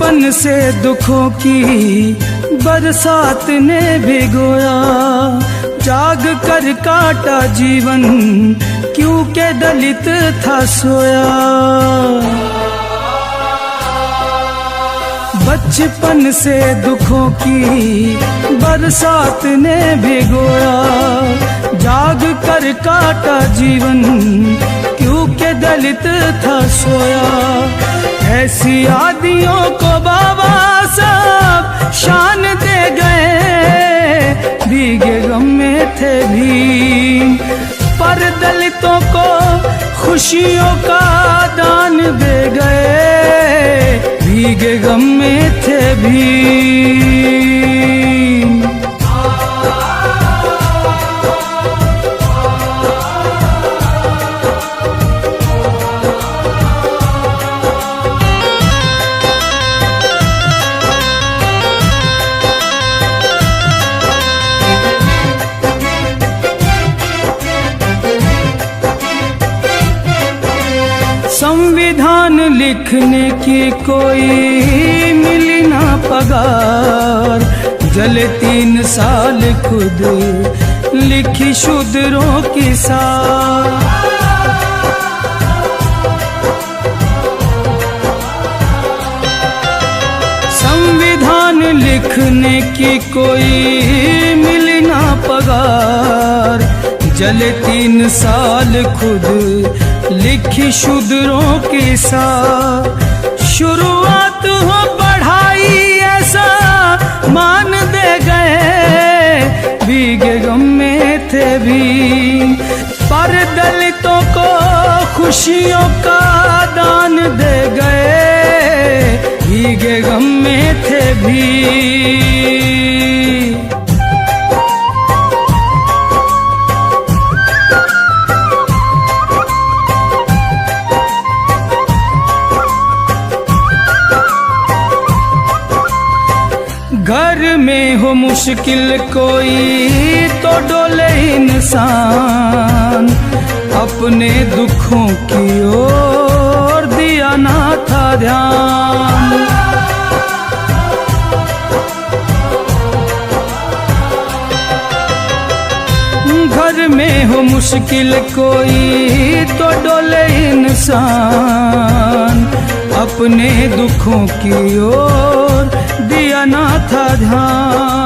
बचपन से दुखों की बरसात ने भिगोया, जाग कर काटा जीवन क्योंकि दलित था सोया। बचपन से दुखों की बरसात ने भिगोया, जाग कर काटा जीवन क्योंकि दलित था सोया। ऐसी आदियों को बाबा साहब शान दे गए, भीगे गम में थे भीम, पर दलितों को खुशियों का दान दे गए, भीगे गम में थे भीम। संविधान लिखने की कोई मिली ना पगार, जले 3 साल खुद लिखी शूद्रों की सार। संविधान लिखने की कोई मिली ना पगार, जले 3 साल खुद लिखी शूद्रों की सार। शुरुआत हो पढ़ाई ऐसा मान दे गए, भीगे गम में थे भीम, पर दलितों को खुशियों का दान दे गए, भीगे गम में थे भीम। घर में हो मुश्किल कोई तो डोले इंसान, अपने दुखों की ओर दिया ना था ध्यान। घर में हो मुश्किल कोई तो डोले इंसान, अपने दुखों की ओर दिया ना था ध्यान।